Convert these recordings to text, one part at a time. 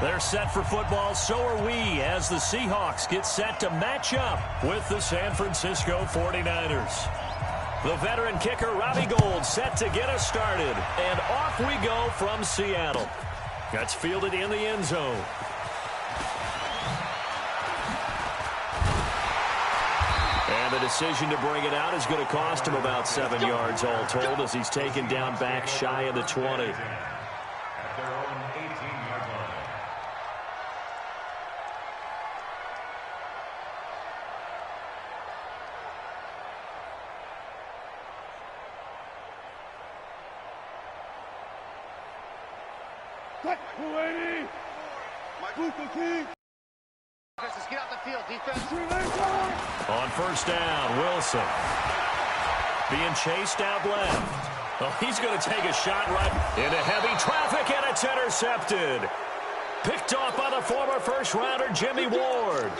They're set for football, so are we, as the Seahawks get set to match up with the San Francisco 49ers. The veteran kicker, Robbie Gould, set to get us started. And off we go from Seattle. That's fielded in the end zone. And the decision to bring it out is going to cost him about 7 yards all told, as he's taken down back shy of the 20. Get out the field, defense. On first down, Wilson. Being chased out left. Oh, he's going to take a shot right into heavy traffic, and it's intercepted. Picked off by the former first-rounder, Jimmy Ward.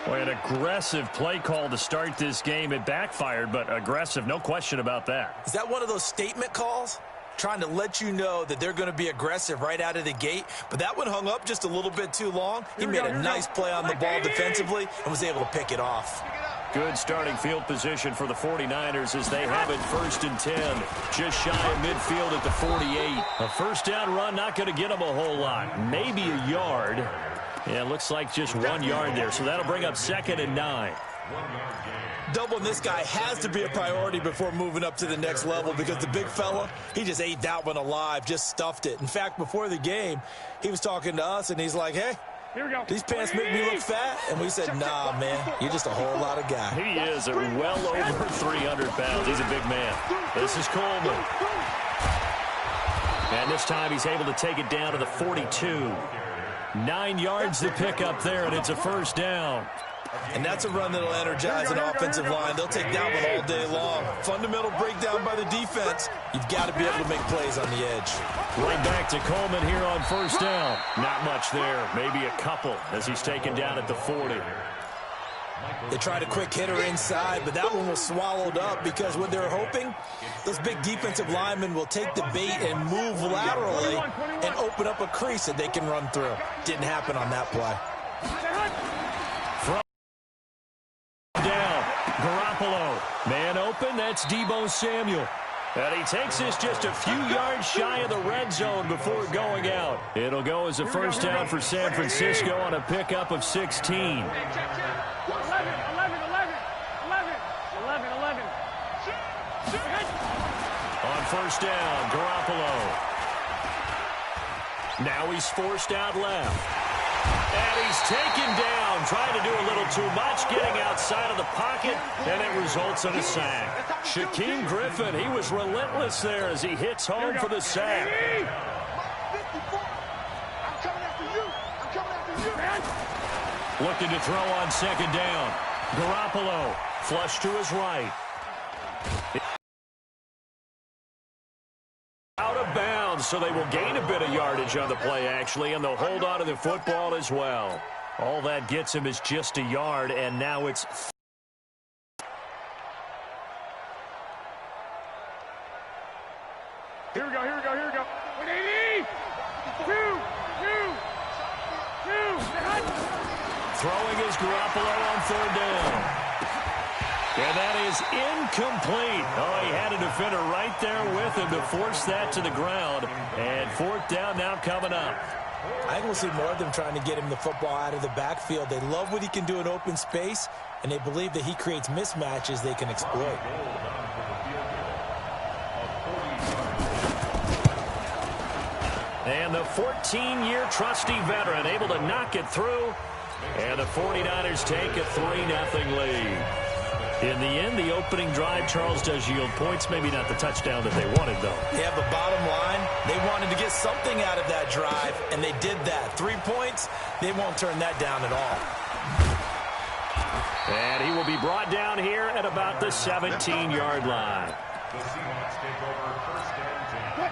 Boy, an aggressive play call to start this game. It backfired, but aggressive, no question about that. Is that one of those statement calls? Trying to let you know that they're going to be aggressive right out of the gate. But that one hung up just a little bit too long. He made a nice play on the ball defensively and was able to pick it off. Good starting field position for the 49ers as they have it 1st and 10. Just shy of midfield at the 48. A first down run not going to get them a whole lot. Maybe a yard. Yeah, it looks like just 1 yard there. So that'll bring up 2nd and 9. Doubling this guy has to be a priority before moving up to the next level, because the big fella, he just ate that one alive, just stuffed it. In fact, before the game, he was talking to us, and he's like, hey, these pants make me look fat. And we said, nah, man, you're just a whole lot of guy. He is well over 300 pounds. He's a big man. This is Coleman. And this time he's able to take it down to the 42. 9 yards to pick up there, and it's a first down. And that's a run that'll energize an offensive line. They'll take that one all day long. Fundamental breakdown by the defense. You've got to be able to make plays on the edge. Right back to Coleman here on first down. Not much there. Maybe a couple as he's taken down at the 40. They tried a quick hitter inside, but that one was swallowed up because what they're hoping, those big defensive linemen will take the bait and move laterally and open up a crease that they can run through. Didn't happen on that play. Garoppolo, man open, that's Deebo Samuel. And he takes this just a few yards shy of the red zone before going out. It'll go as a first down for San Francisco on a pickup of 16. 11. On first down, Garoppolo. Now he's forced out left. And he's taken down, trying to do a little too much, getting outside of the pocket, and it results in a sack. Shaquem Griffin, he was relentless there as he hits home for the sack. Looking to throw on second down. Garoppolo, flush to his right. Out of bounds, so they will gain a bit of yardage on the play, actually, and they'll hold on to the football as well. All that gets him is just a yard, and now it's... Here we go. 180! Throwing is Garoppolo on third down. And that is incomplete. Oh, he had a defender right there with him to force that to the ground. And fourth down now coming up. I think we'll see more of them trying to get him the football out of the backfield. They love what he can do in open space, and they believe that he creates mismatches they can exploit. And the 14-year trusty veteran able to knock it through. And the 49ers take a 3-0 lead. In the end, the opening drive, Charles, does yield points. Maybe not the touchdown that they wanted, though. Yeah, but bottom line, they wanted to get something out of that drive, and they did that. 3 points, they won't turn that down at all. And he will be brought down here at about the 17-yard line. The Seahawks take over first and 10.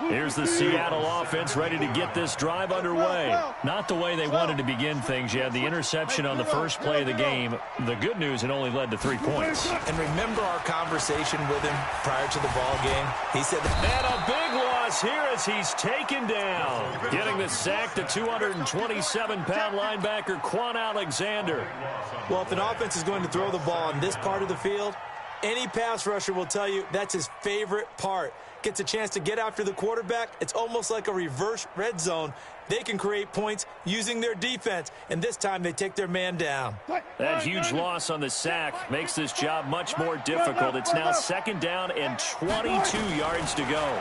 Here's the Seattle offense ready to get this drive underway. Not the way they wanted to begin things. You had the interception on the first play of the game. The good news, it only led to 3 points. And remember our conversation with him prior to the ball game? He said, and a big loss loss here as he's taken down. Getting the sack, the 227-pound linebacker, Quan Alexander. Well, if an offense is going to throw the ball on this part of the field, any pass rusher will tell you that's his favorite part. Gets a chance to get after the quarterback. It's almost like a reverse red zone. They can create points using their defense, and this time they take their man down. That huge loss on the sack makes this job much more difficult. It's now 2nd down and 22 yards to go.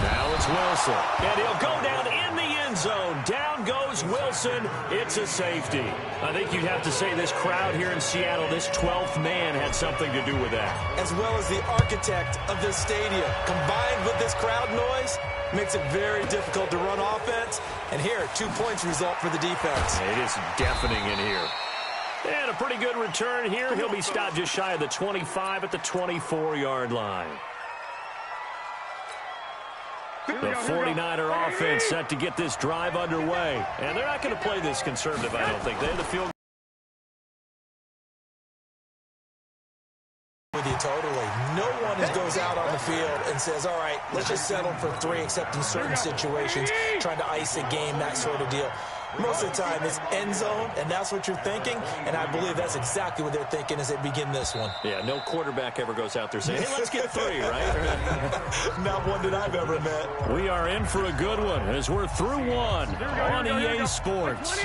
Now it's Wilson, and he'll go down in the end zone. Down goes Wilson. It's a safety. I think you'd have to say this crowd here in Seattle, this 12th man, had something to do with that. As well as the architect of this stadium, combined with this crowd noise, makes it very difficult to run offense. And here, 2 points result for the defense. It is deafening in here. And a pretty good return here. He'll be stopped just shy of the 25 at the 24-yard line. The 49er offense set to get this drive underway. And they're not going to play this conservative, I don't think. They have the field. With you totally. No one goes out on the field and says, all right, let's just settle for 3, except in certain situations, trying to ice a game, that sort of deal. Most of the time, it's end zone, and that's what you're thinking, and I believe that's exactly what they're thinking as they begin this one. Yeah, no quarterback ever goes out there saying, hey, let's get 3, right? Not one that I've ever met. We are in for a good one as we're through one on EA Sports.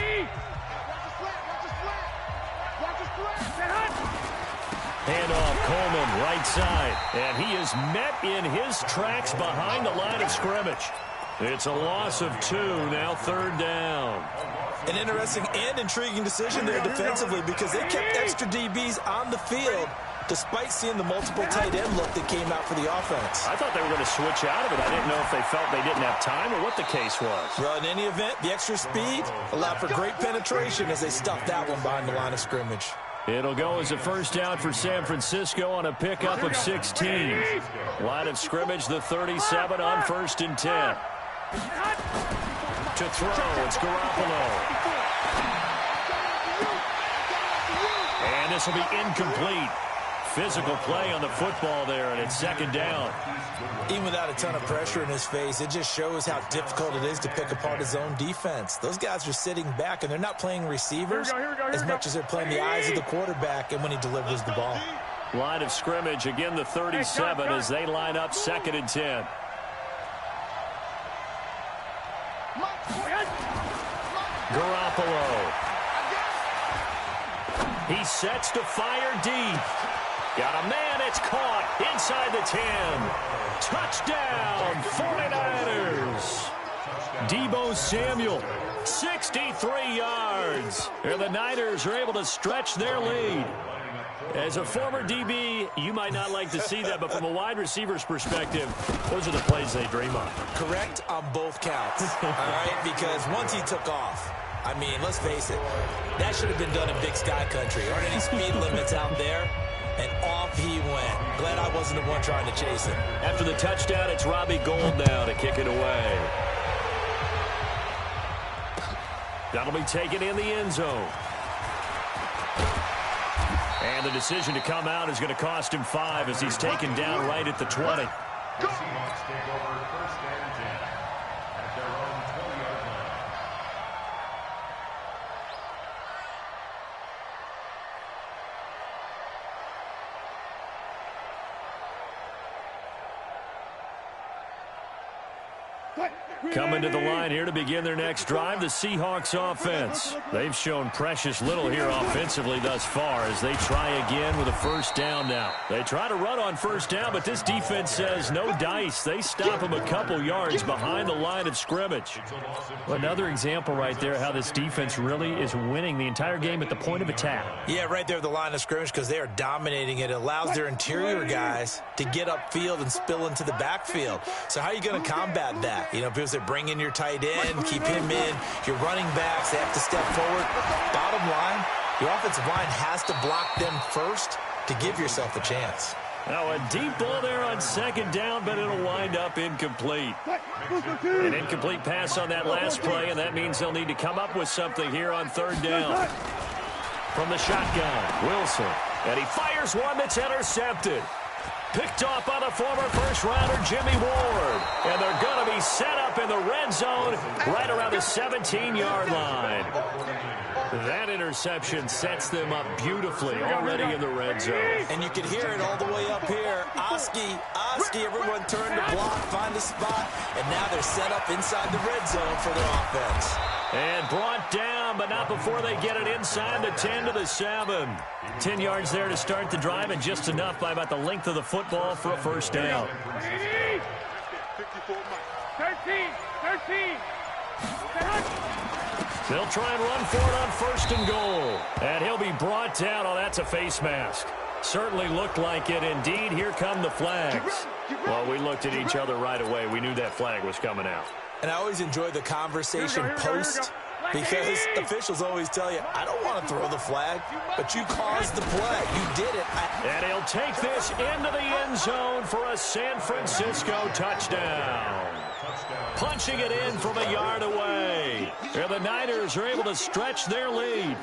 Handoff, Coleman, right side, and he is met in his tracks behind the line of scrimmage. It's a loss of 2, now 3rd down. An interesting and intriguing decision there defensively because they kept extra DBs on the field despite seeing the multiple tight end look that came out for the offense. I thought they were going to switch out of it. I didn't know if they felt they didn't have time or what the case was. Well, in any event, the extra speed allowed for great penetration as they stuffed that one behind the line of scrimmage. It'll go as a 1st down for San Francisco on a pickup of 16. Line of scrimmage, the 37 on 1st and 10. To throw, it's Garoppolo. And this will be incomplete. Physical play on the football there, and it's 2nd down. Even without a ton of pressure in his face, it just shows how difficult it is to pick apart his own defense. Those guys are sitting back, and they're not playing receivers as much as they're playing the eyes of the quarterback and when he delivers the ball. Line of scrimmage, again the 37 as they line up 2nd and 10. Garoppolo. He sets to fire deep. Got a man, it's caught inside the 10. Touchdown, 49ers. Deebo Samuel, 63 yards. And the Niners are able to stretch their lead. As a former DB, you might not like to see that, but from a wide receiver's perspective, those are the plays they dream of. Correct on both counts, all right? Because once he took off, I mean, let's face it, that should have been done in Big Sky Country. Aren't any speed limits out there? And off he went. Glad I wasn't the one trying to chase him. After the touchdown, it's Robbie Gould now to kick it away. That'll be taken in the end zone. And the decision to come out is going to cost him 5 as he's taken down right at the 20. The Seahawks take over 1st and 10 at their own 20-yard line. Coming to the line here to begin their next drive, the Seahawks offense. They've shown precious little here offensively thus far as they try again with a 1st down now. They try to run on 1st down, but this defense says no dice. They stop them a couple yards behind the line of scrimmage. Another example right there how this defense really is winning the entire game at the point of attack. Yeah, right there at the line of scrimmage because they are dominating it. It allows their interior guys to get upfield and spill into the backfield. So how are you going to combat that? You know, because they bring in your tight end, keep him in. Your running backs, they have to step forward. Bottom line, your offensive line has to block them first to give yourself a chance. Now a deep ball there on 2nd down, but it'll wind up incomplete. An incomplete pass on that last play, and that means they'll need to come up with something here on 3rd down. From the shotgun, Wilson. And he fires one that's intercepted. Picked off by the former first-rounder Jimmy Ward. And they're going to be set up in the red zone right around the 17-yard line. That interception sets them up beautifully already in the red zone. And you can hear it all the way up here. Oski, everyone turned to block, find a spot, and now they're set up inside the red zone for their offense. And brought down, but not before they get it inside the 10 to the 7. 10 yards there to start the drive, and just enough by about the length of the football for a first down. 13. They'll try and run for it on first and goal. And he'll be brought down. Oh, that's a face mask. Certainly looked like it. Indeed, here come the flags. Well, we looked at each other right away. We knew that flag was coming out. And I always enjoy the conversation post because officials always tell you, I don't want to throw the flag, but you caused the play. You did it. And he'll take this into the end zone for a San Francisco touchdown. Punching it in from a yard away. And the Niners are able to stretch their lead.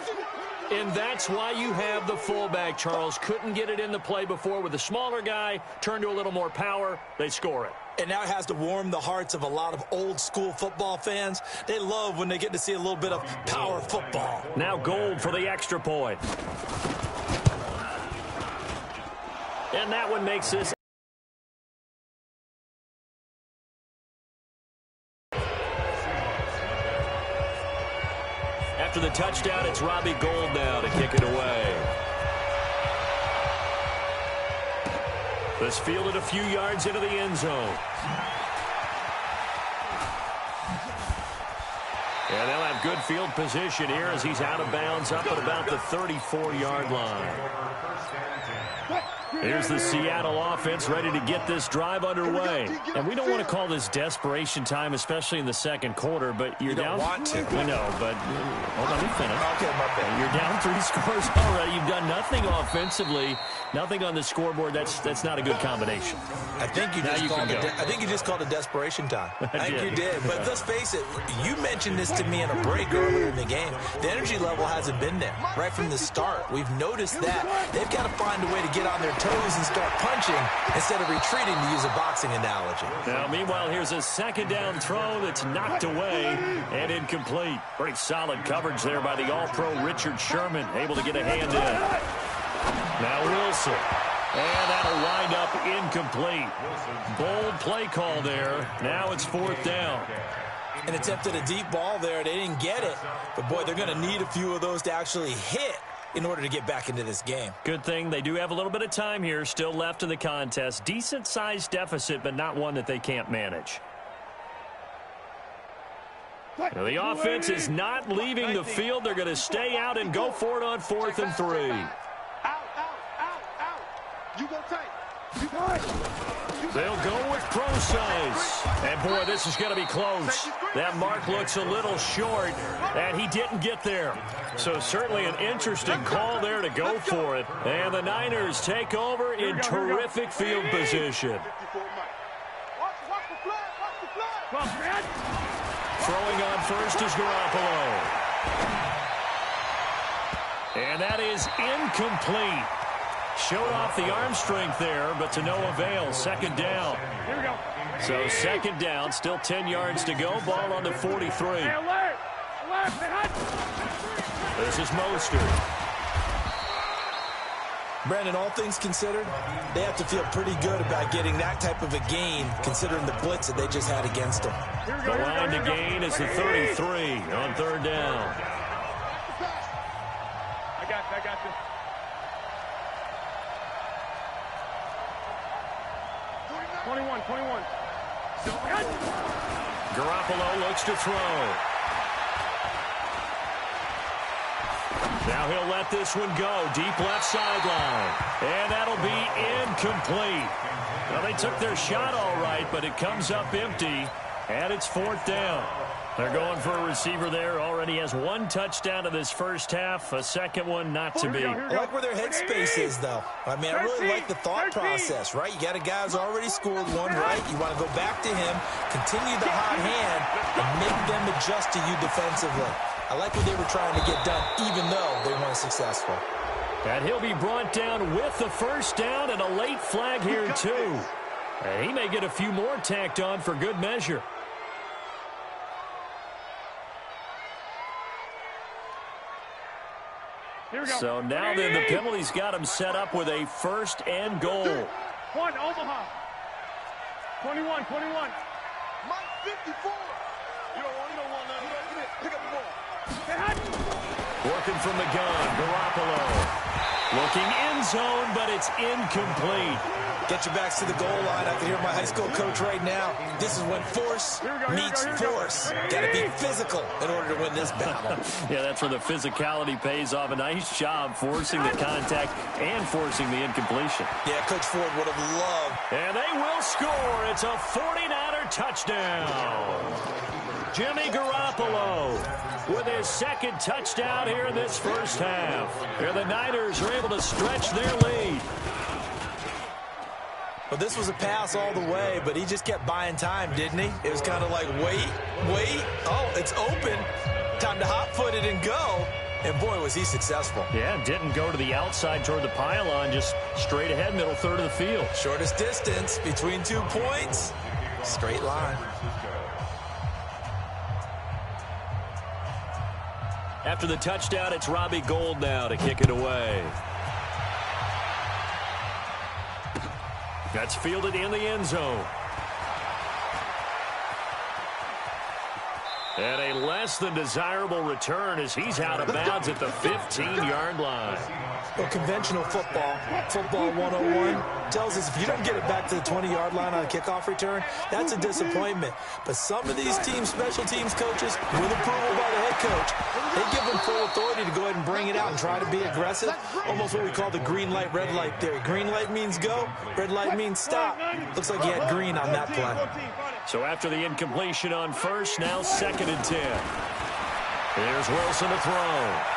And that's why you have the fullback, Charles. Couldn't get it in the play before with the smaller guy. Turned to a little more power. They score it. And now it has to warm the hearts of a lot of old-school football fans. They love when they get to see a little bit of power football. Now Gold for the extra point. And that one makes this. After the touchdown, it's Robbie Gould now to kick it away. This fielded a few yards into the end zone. And they'll have good field position here as he's out of bounds up at about the 34-yard line. Here's the Seattle offense ready to get this drive underway. And we don't want to call this desperation time, especially in the second quarter, but you're down. You don't want to. I know, but hold on, let me finish. Okay, my bad. You're down 3 scores already. You've done nothing offensively, nothing on the scoreboard. That's not a good combination. I think you just called it desperation time. I think you did. But let's face it, you mentioned this to me in a break earlier in the game. The energy level hasn't been there right from the start. We've noticed that. They've got to find a way to get on their toes and start punching instead of retreating, to use a boxing analogy. Now, meanwhile, here's a second down throw that's knocked away and incomplete. Pretty solid coverage there by the All-Pro Richard Sherman, able to get a hand in. Now Wilson. And that'll wind up incomplete. Bold play call there. Now it's 4th down. And attempted a deep ball there. They didn't get it. But, boy, they're going to need a few of those to actually hit in order to get back into this game. Good thing they do have a little bit of time here still left in the contest. Decent-sized deficit, but not one that they can't manage. Now, the offense is not leaving the field. They're going to stay out and go for it on 4th and 3. They'll go with Procise. And, boy, this is going to be close. That mark looks a little short, and he didn't get there. So certainly an interesting call there to go for it. And the Niners take over in terrific field position. Throwing on first is Garoppolo. And that is incomplete. Showed off the arm strength there, but to no avail. Second down. Here we go. So second down, still 10 yards to go. Ball on the 43. Hey, alert! This is Mostert. Brandon, all things considered, they have to feel pretty good about getting that type of a gain, considering the blitz that they just had against them. The line to gain is the 33 on 3rd down. I got you. Garoppolo looks to throw. Now he'll let this one go. Deep left sideline. And that'll be incomplete. Well, they took their shot all right, but it comes up empty. And it's 4th down. They're going for a receiver there. Already has 1 touchdown in this first half. A second one not to be. I like where their headspace is, though. I mean, I really like the thought process, right? You got a guy who's already scored 1, right? You want to go back to him, continue the hot hand, and make them adjust to you defensively. I like what they were trying to get done, even though they weren't successful. And he'll be brought down with the first down and a late flag here, too. And he may get a few more tacked on for good measure. So now then the penalty's got him set up with a first and goal. 1, Omaha. 21. Mike 54. You don't want that. Get it. Pick up the ball. Working from the gun, Garoppolo. Looking end zone, but it's incomplete. Get your backs to the goal line. I can hear my high school coach right now. This is when force meets force. Got to be physical in order to win this battle. Yeah, that's where the physicality pays off. A nice job forcing the contact and forcing the incompletion. Yeah, Coach Ford would have loved. And they will score. It's a 49er touchdown. Jimmy Garoppolo with his second touchdown here in this first half. Here the Niners are able to stretch their lead. Well, this was a pass all the way, but he just kept buying time, didn't he? It was kind of like, wait. Oh, it's open. Time to hot-foot it and go. And, boy, was he successful. Yeah, didn't go to the outside toward the pylon, just straight ahead, middle third of the field. Shortest distance between 2 points. Straight line. After the touchdown, it's Robbie Gould now to kick it away. That's fielded in the end zone. And a less than desirable return as he's out of bounds at the 15-yard line. Well, conventional football 101, tells us if you don't get it back to the 20-yard line on a kickoff return, that's a disappointment. But some of these team special teams coaches, with approval by the head coach, they give them full authority to go ahead and bring it out and try to be aggressive. Almost what we call the green light, red light theory. Green light means go, red light means stop. Looks like he had green on that play. So after the incompletion on first, now 2nd and 10. Here's Wilson to throw.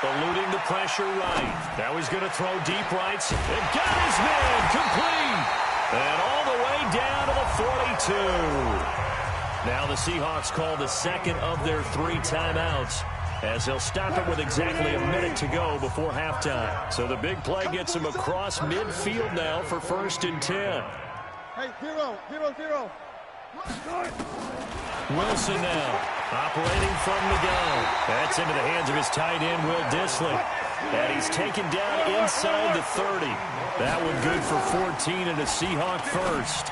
Eluding the pressure right. Now he's going to throw deep right. And got his man complete. And all the way down to the 42. Now the Seahawks call the second of their 3 timeouts, as they'll stop it with exactly a minute to go before halftime. So the big play gets him across midfield now for 1st and 10. Hey, 0. Wilson now operating from the gun. That's into the hands of his tight end, Will Dissly. And he's taken down inside the 30. That one good for 14 and a Seahawk first.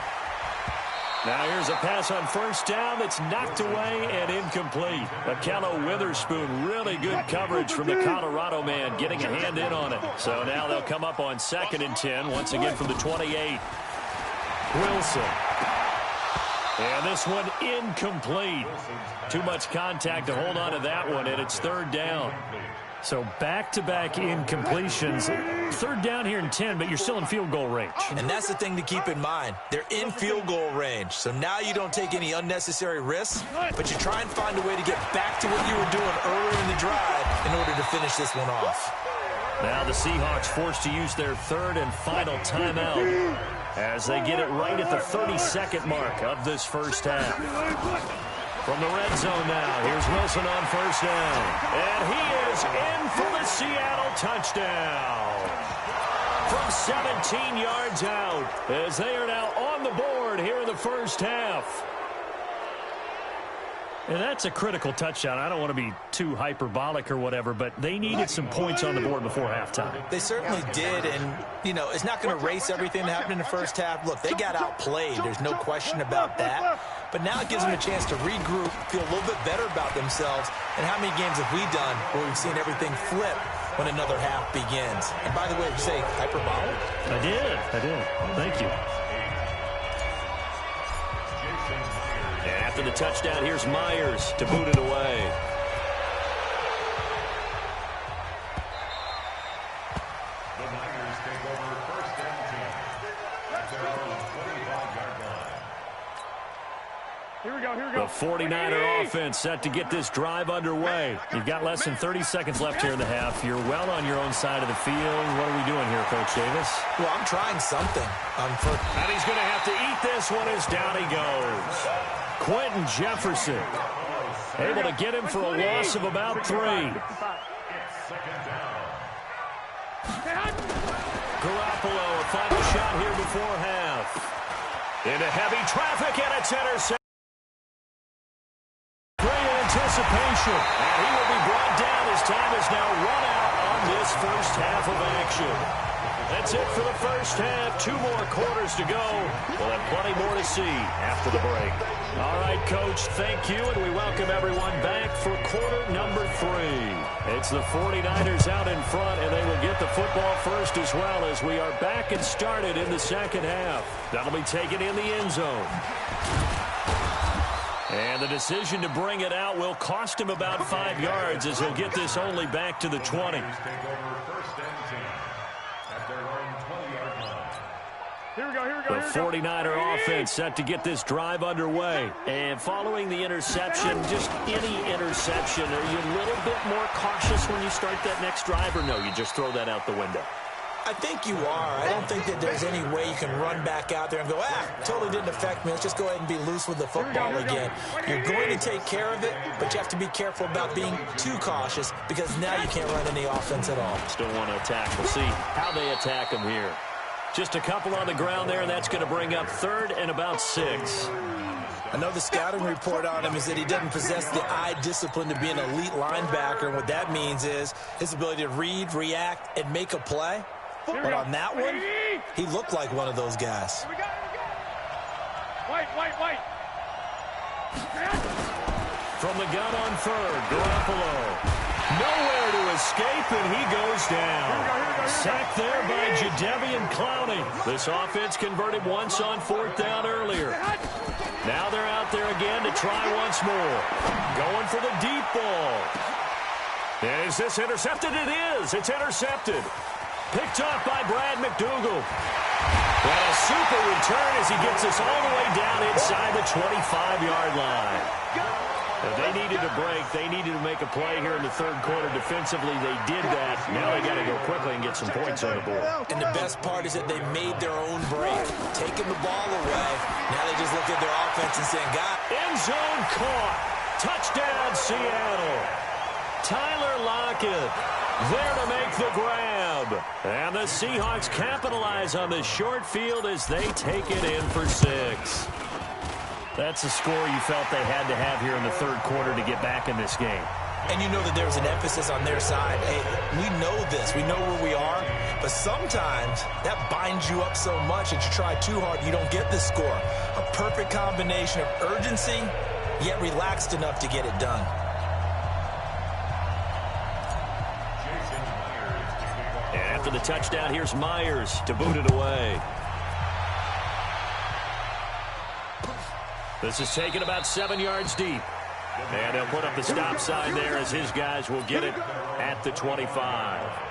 Now here's a pass on first down that's knocked away and incomplete. Akello Witherspoon, really good coverage from the Colorado man, getting a hand in on it. So now they'll come up on 2nd and 10, once again from the 28. Wilson. And this one incomplete. Too much contact to hold on to that one, and it's 3rd down. So back-to-back incompletions. 3rd down here in 10, but you're still in field goal range. And that's the thing to keep in mind. They're in field goal range. So now you don't take any unnecessary risks, but you try and find a way to get back to what you were doing earlier in the drive in order to finish this one off. Now the Seahawks forced to use their 3rd and final timeout as they get it right at the 32nd mark of this first half. From the red zone now, here's Wilson on first down. And he is in for the Seattle touchdown. From 17 yards out, as they are now on the board here in the first half. And that's a critical touchdown. I don't want to be too hyperbolic or whatever, but they needed some points on the board before halftime. They certainly did, and, you know, it's not going to erase everything that happened in the first half. Look, they got outplayed. There's no question about that. But now it gives them a chance to regroup, feel a little bit better about themselves. And how many games have we done where we've seen everything flip when another half begins? And by the way, did you say hyperbolic? I did. Thank you. And after the touchdown, here's Myers to boot it away. The Niners take over 1st and 10 at their own 25-yard line. Here we go. The 49er offense set to get this drive underway. You've got less than 30 seconds left here in the half. You're well on your own side of the field. What are we doing here, Coach Davis? Well, I'm trying something. And he's going to have to eat this one as down he goes. Quentin Jefferson able to get him for a loss of about 3. It's 2nd down. Garoppolo, a final shot here before half. Into heavy traffic, and it's intercepted. Great anticipation, and he will be brought down as time is now run out on this first half of action. That's it for the first half. 2 more quarters to go. We'll have plenty more to see after the break. All right, Coach, thank you, and we welcome everyone back for quarter number 3. It's the 49ers out in front, and they will get the football first as well as we are back and started in the second half. That'll be taken in the end zone. And the decision to bring it out will cost him about 5 yards as he'll get this only back to the 20. The 49er offense set to get this drive underway. And following the interception, just any interception, are you a little bit more cautious when you start that next drive, or no, you just throw that out the window? I think you are. I don't think that there's any way you can run back out there and go, totally didn't affect me. Let's just go ahead and be loose with the football again. You're going to take care of it, but you have to be careful about being too cautious because now you can't run any offense at all. Still want to attack. We'll see how they attack him here. Just a couple on the ground there, and that's going to bring up 3rd and about 6. I know the scouting report on him is that he doesn't possess the eye discipline to be an elite linebacker, and what that means is his ability to read, react, and make a play. But on that one, he looked like one of those guys. White. From the gun on 3rd, Garoppolo. Nowhere to escape, and he goes down. Sacked there by Jadeveon Clowney. This offense converted once on 4th down earlier. Now they're out there again to try once more. Going for the deep ball. And is this intercepted? It is. It's intercepted. Picked up by Brad McDougal. And a super return as he gets us all the way down inside the 25-yard line. If they needed a break, they needed to make a play here in the 3rd quarter. Defensively, they did that. Now they got to go quickly and get some points on the board. And the best part is that they made their own break, taking the ball away. Now they just look at their offense and saying, God. End zone caught. Touchdown, Seattle. Tyler Lockett there to make the grab. And the Seahawks capitalize on the short field as they take it in for 6. That's the score you felt they had to have here in the 3rd quarter to get back in this game. And you know that there's an emphasis on their side. Hey, we know this. We know where we are. But sometimes that binds you up so much that you try too hard, you don't get this score. A perfect combination of urgency, yet relaxed enough to get it done. And after the touchdown, here's Myers to boot it away. This is taken about 7 yards deep. And they'll put up the stop sign there as his guys will get it at the 25.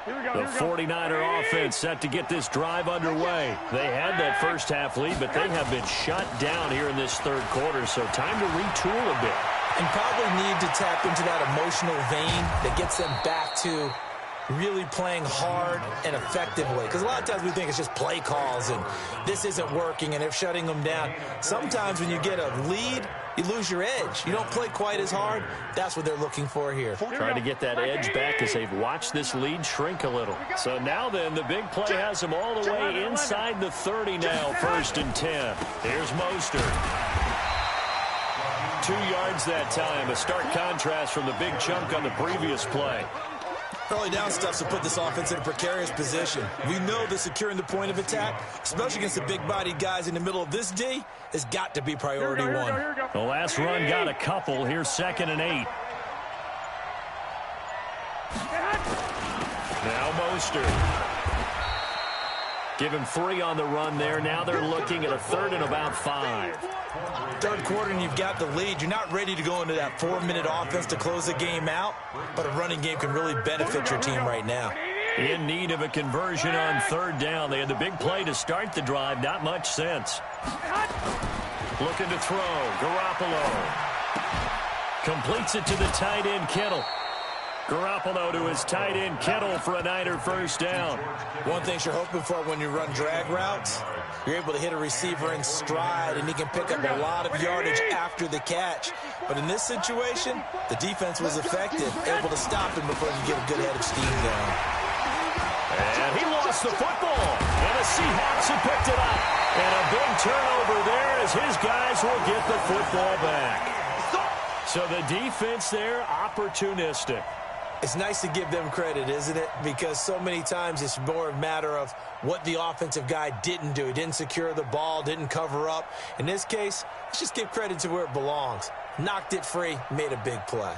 The 49er offense set to get this drive underway. They had that first half lead, but they have been shut down here in this 3rd quarter, so time to retool a bit. And probably need to tap into that emotional vein that gets them back to really playing hard and effectively. Because a lot of times we think it's just play calls and this isn't working and they're shutting them down. Sometimes when you get a lead, you lose your edge. You don't play quite as hard. That's what they're looking for here. Trying to get that edge back as they've watched this lead shrink a little. So now then, the big play has them all the way inside the 30 now, 1st and 10. Here's Mostert. 2 yards that time, a stark contrast from the big chunk on the previous play. Early down stuff to put this offense in a precarious position. We know that securing the point of attack, especially against the big-bodied guys in the middle of this D, has got to be priority one. The last run got a couple. Here's 2nd and 8. Now Mostert. Give him 3 on the run there. Now they're looking at a 3rd and about 5. 3rd quarter and you've got the lead. You're not ready to go into that 4-minute offense to close the game out, but a running game can really benefit your team right now. In need of a conversion on 3rd down. They had the big play to start the drive. Not much sense. Looking to throw. Garoppolo completes it to the tight end, Kittle. Garoppolo to his tight end, Kittle, for a Niner first down. One thing you're hoping for when you run drag routes, you're able to hit a receiver in stride, and he can pick up a lot of yardage after the catch. But in this situation, the defense was effective, able to stop him before he could get a good head of steam going. And he lost the football, and the Seahawks have picked it up. And a big turnover there as his guys will get the football back. So the defense there, opportunistic. It's nice to give them credit, isn't it? Because so many times it's more a matter of what the offensive guy didn't do. He didn't secure the ball, didn't cover up. In this case, let's just give credit to where it belongs. Knocked it free, made a big play.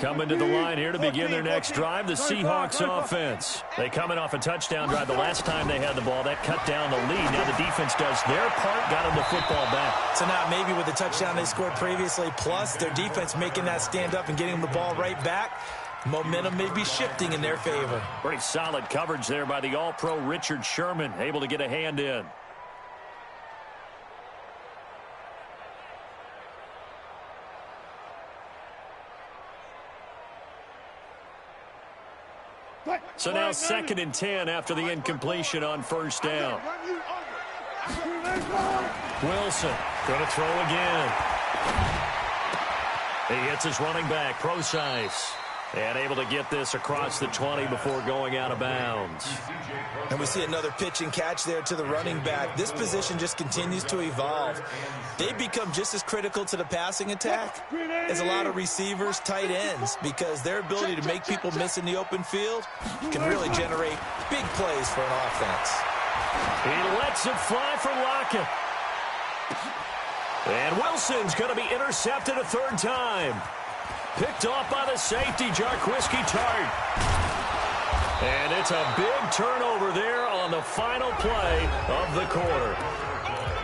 Coming to the line here to begin their next drive, the Seahawks offense. They coming off a touchdown drive the last time they had the ball. That cut down the lead. Now the defense does their part, got them the football back. So now maybe with the touchdown they scored previously, plus their defense making that stand up and getting the ball right back, momentum may be shifting in their favor. Pretty solid coverage there by the All-Pro Richard Sherman, able to get a hand in. So now 2nd and 10 after the incompletion on first down. Wilson going to throw again. He hits his running back, Procise, and able to get this across the 20 before going out of bounds. And we see another pitch and catch there to the running back. This position just continues to evolve. They become just as critical to the passing attack as a lot of receivers, tight ends, because their ability to make people miss in the open field can really generate big plays for an offense. He lets it fly for Lockett. And Wilson's going to be intercepted a third time. Picked off by the safety, Jarquiski Tart. And it's a big turnover there on the final play of the quarter.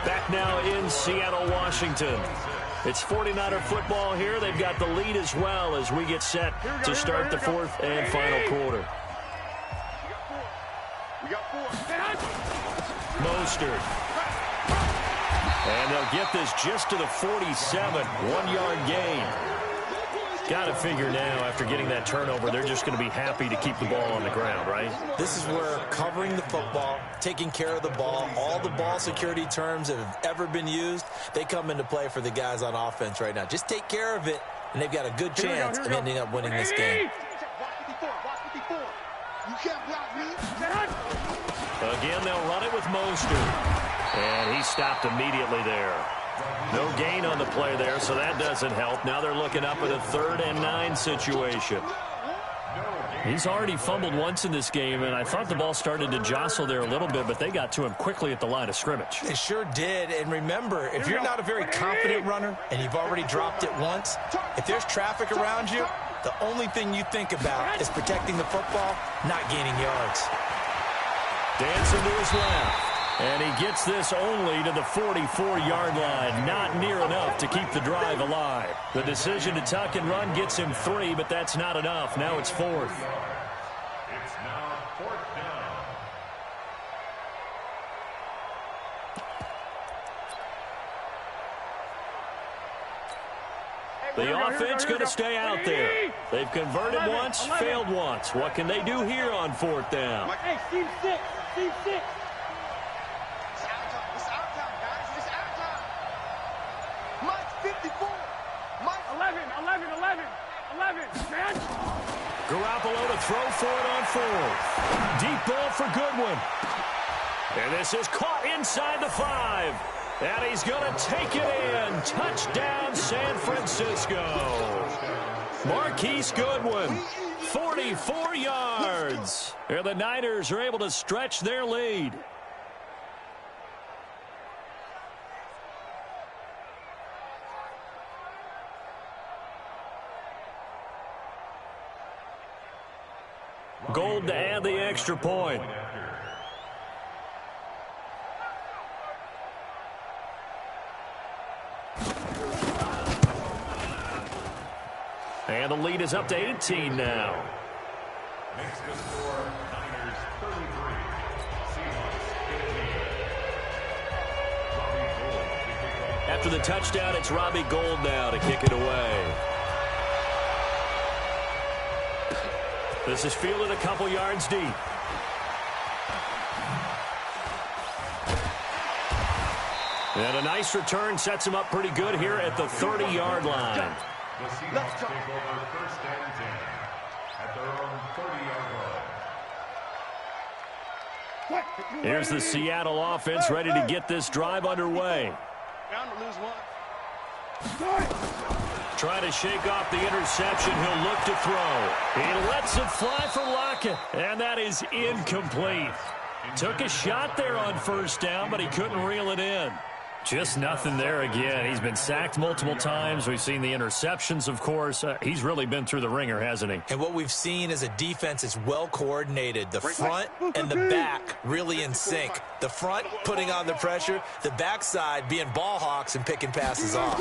Back now in Seattle, Washington. It's 49er football here. They've got the lead as well as we get set to start the fourth and final quarter. Mostert. And they'll get this just to the 47. 1-yard gain. Got to figure now, after getting that turnover, they're just going to be happy to keep the ball on the ground, right? This is where covering the football, taking care of the ball, all the ball security terms that have ever been used, they come into play for the guys on offense right now. Just take care of it, and they've got a good chance of ending up winning this game. Again, they'll run it with Mostert. And he stopped immediately there. No gain on the play there, so that doesn't help. Now they're looking up at a 3rd and 9 situation. He's already fumbled once in this game, and I thought the ball started to jostle there a little bit, but they got to him quickly at the line of scrimmage. They sure did. And remember, if you're not a very confident runner and you've already dropped it once, if there's traffic around you, the only thing you think about is protecting the football, not gaining yards. Dancing to his left. And he gets this only to the 44-yard line. Not near enough to keep the drive alive. The decision to tuck and run gets him 3, but that's not enough. Now it's 4th. It's now 4th down. The offense going to stay out there. They've converted once, failed once. What can they do here on 4th down? Hey, Steve 6. Steve 6. Garoppolo to throw for it on 4th. Deep ball for Goodwin. And this is caught inside the 5. And he's going to take it in. Touchdown, San Francisco. Marquise Goodwin, 44 yards. And the Niners are able to stretch their lead. Gold to add the extra point. And the lead is up to 18 now. Makes the score Niners 33. Seahawks 15. After the touchdown, it's Robbie Gould now to kick it away. This is fielded a couple yards deep. And a nice return sets him up pretty good here at the 30-yard line. The Seahawks take over first and 10 at their own 30-yard line. Here's the Seattle offense ready to get this drive underway. Bound to lose one. Trying to shake off the interception. He'll look to throw. He lets it fly for Lockett, and that is incomplete. Took a shot there on first down, but he couldn't reel it in. Just nothing there again. He's been sacked multiple times. We've seen the interceptions, of course. He's really been through the ringer, hasn't he? And what we've seen is a defense that's well coordinated. The front and the back really in sync. The front putting on the pressure, the backside being ball hawks and picking passes off.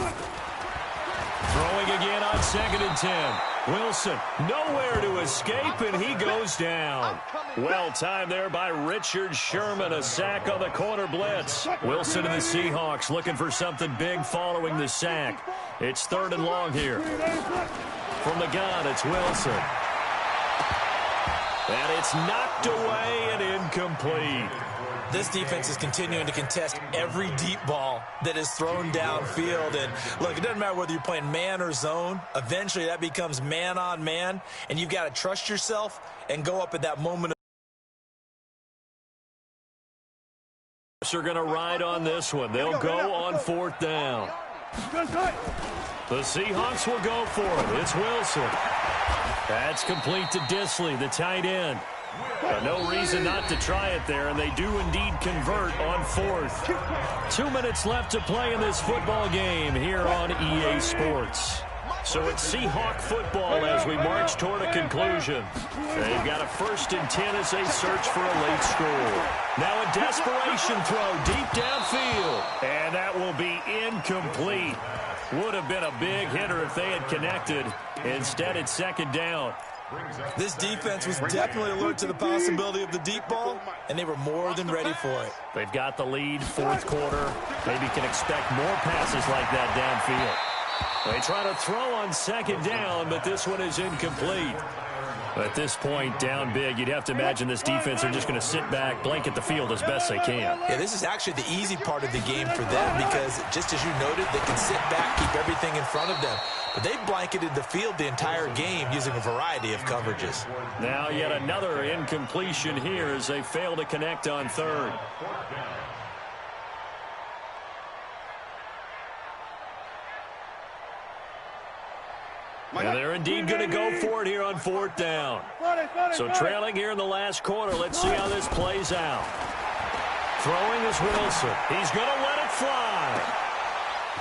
Throwing again on 2nd and 10. Wilson nowhere to escape, and he goes down. Well timed there by Richard Sherman. A sack on the corner blitz. Wilson and the Seahawks looking for something big following the sack. It's 3rd and long here. From the gun, it's Wilson. And it's knocked away and incomplete. This defense is continuing to contest every deep ball that is thrown downfield. And look, it doesn't matter whether you're playing man or zone. Eventually that becomes man on man, and you've got to trust yourself and go up at that moment. Are going to ride on this one. They'll go on 4th down. The Seahawks will go for it. It's Wilson. That's complete to Disley, the tight end. No reason not to try it there, and they do indeed convert on 4th. 2 minutes left to play in this football game here on EA Sports. So it's Seahawk football as we march toward a conclusion. They've got a 1st and 10 as they search for a late score. Now a desperation throw deep downfield, and that will be incomplete. Would have been a big hitter if they had connected. Instead, it's 2nd down. This defense was definitely alert to the possibility of the deep ball, and they were more than ready for it. They've got the lead, 4th quarter. Maybe can expect more passes like that downfield. They try to throw on 2nd down, but this one is incomplete. At this point, down big, you'd have to imagine this defense are just going to sit back, blanket the field as best they can. Yeah, this is actually the easy part of the game for them because, just as you noted, they can sit back, keep everything in front of them. But they've blanketed the field the entire game using a variety of coverages. Now yet another incompletion here as they fail to connect on 3rd. And they're indeed going to go for it here on 4th down. So trailing here in the last quarter. Let's see how this plays out. Throwing is Wilson. He's going to let it fly.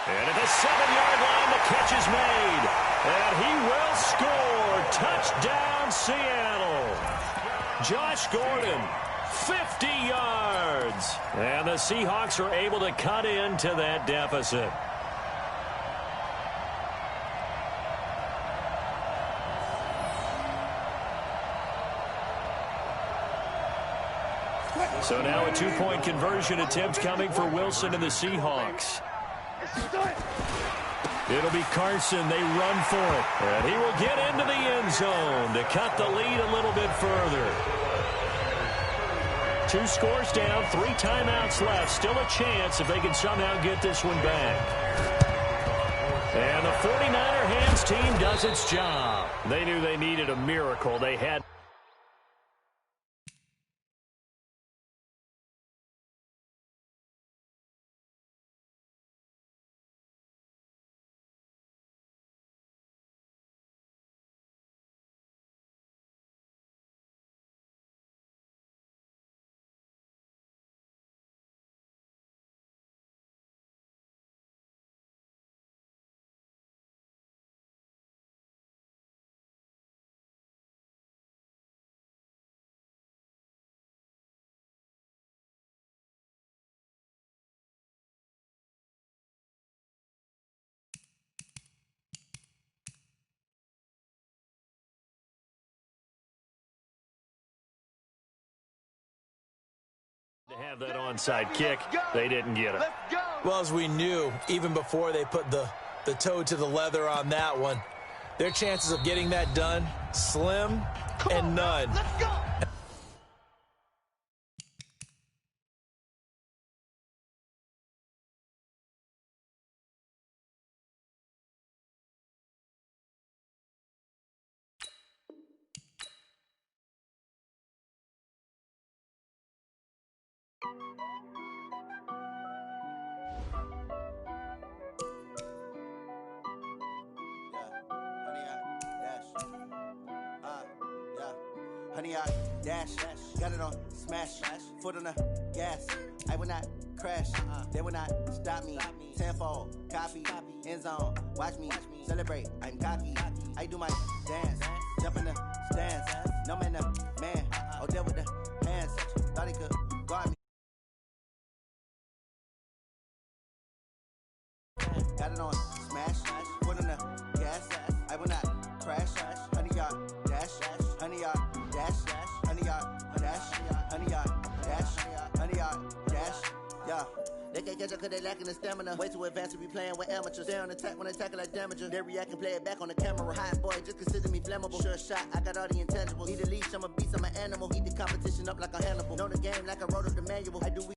And at the 7-yard line, the catch is made. And he will score. Touchdown, Seattle. Josh Gordon, 50 yards. And the Seahawks are able to cut into that deficit. So now a 2-point conversion attempt coming for Wilson and the Seahawks. It'll be Carson. They run for it. And he will get into the end zone to cut the lead a little bit further. 2 scores down, 3 timeouts left. Still a chance if they can somehow get this one back. And the 49er hands team does its job. They knew they needed a miracle. They had to have that onside kick. They didn't get it. Well, as we knew, even before they put the toe to the leather on that one, their chances of getting that done, slim and none. Let's go. Honey, I dash, got it on smash, foot on the gas. I will not crash, they will not stop me. Tenfold, copy, end zone, watch me celebrate. I'm cocky, I do my dance, jump in the stands. No man, the man, oh there with the hands. Thought he could guard me. Got it on smash, foot on the gas. I will not crash, honey, y'all dash, honey, y'all dash, honey, y'all dash, honey, y'all dash, honey, y'all dash, yeah. They can't catch up cause they lacking the stamina. Way too advanced to be playing with amateurs. They on attack when they tackle like damager. They react and play it back on the camera. Hot boy, just consider me flammable. Sure shot, I got all the intangibles. Need a leash, I'm a beast, I'm an animal. Eat the competition up like a Hannibal. Know the game like I wrote up the manual. I do